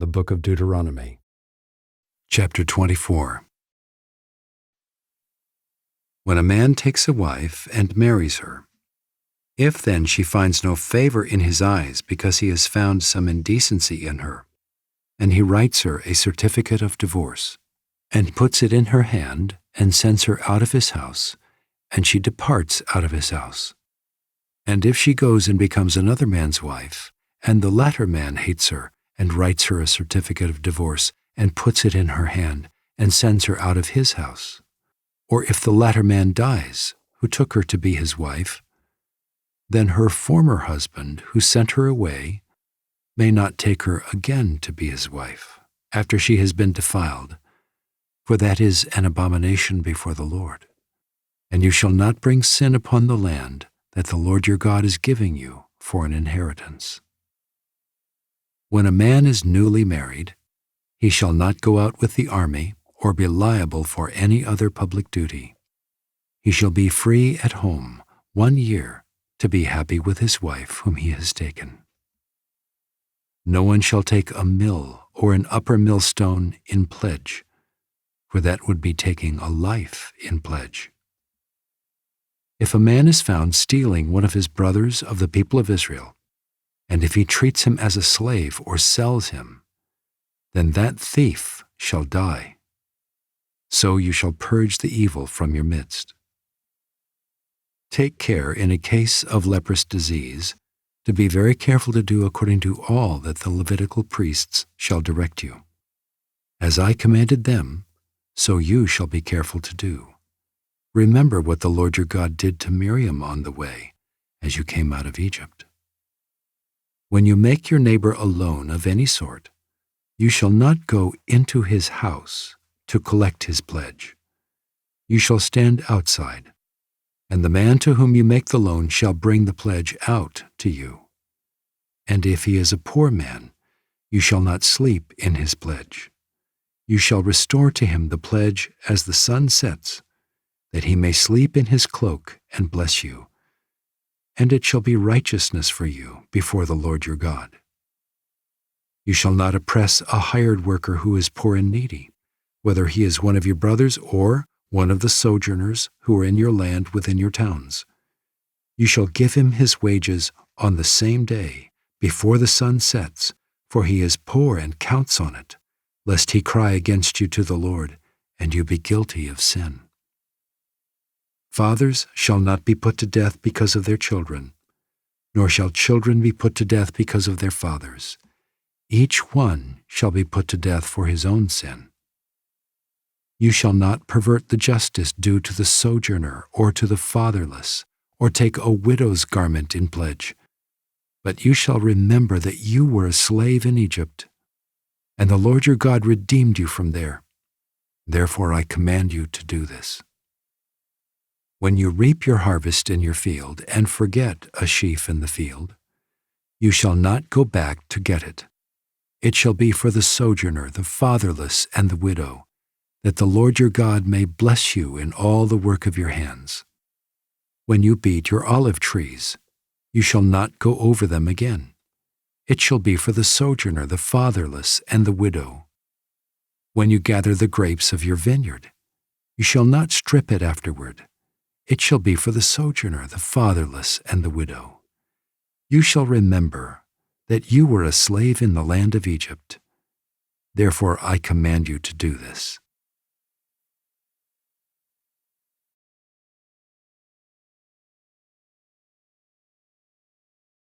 The Book of Deuteronomy. Chapter 24. When a man takes a wife and marries her, if then she finds no favor in his eyes because he has found some indecency in her, and he writes her a certificate of divorce, and puts it in her hand, and sends her out of his house, and she departs out of his house. And if she goes and becomes another man's wife, and the latter man hates her, and writes her a certificate of divorce, and puts it in her hand, and sends her out of his house, or if the latter man dies, who took her to be his wife, then her former husband, who sent her away, may not take her again to be his wife, after she has been defiled, for that is an abomination before the Lord. And you shall not bring sin upon the land that the Lord your God is giving you for an inheritance. When a man is newly married, he shall not go out with the army or be liable for any other public duty. He shall be free at home 1 year to be happy with his wife whom he has taken. No one shall take a mill or an upper millstone in pledge, for that would be taking a life in pledge. If a man is found stealing one of his brothers of the people of Israel, and if he treats him as a slave or sells him, then that thief shall die. So you shall purge the evil from your midst. Take care in a case of leprous disease to be very careful to do according to all that the Levitical priests shall direct you. As I commanded them, so you shall be careful to do. Remember what the Lord your God did to Miriam on the way as you came out of Egypt. When you make your neighbor a loan of any sort, you shall not go into his house to collect his pledge. You shall stand outside, and the man to whom you make the loan shall bring the pledge out to you. And if he is a poor man, you shall not sleep in his pledge. You shall restore to him the pledge as the sun sets, that he may sleep in his cloak and bless you. And it shall be righteousness for you before the Lord your God. You shall not oppress a hired worker who is poor and needy, whether he is one of your brothers or one of the sojourners who are in your land within your towns. You shall give him his wages on the same day, before the sun sets, for he is poor and counts on it, lest he cry against you to the Lord, and you be guilty of sin. Fathers shall not be put to death because of their children, nor shall children be put to death because of their fathers. Each one shall be put to death for his own sin. You shall not pervert the justice due to the sojourner or to the fatherless, or take a widow's garment in pledge. But you shall remember that you were a slave in Egypt, and the Lord your God redeemed you from there. Therefore I command you to do this. When you reap your harvest in your field and forget a sheaf in the field, you shall not go back to get it. It shall be for the sojourner, the fatherless, and the widow, that the Lord your God may bless you in all the work of your hands. When you beat your olive trees, you shall not go over them again. It shall be for the sojourner, the fatherless, and the widow. When you gather the grapes of your vineyard, you shall not strip it afterward. It shall be for the sojourner, the fatherless, and the widow. You shall remember that you were a slave in the land of Egypt. Therefore I command you to do this.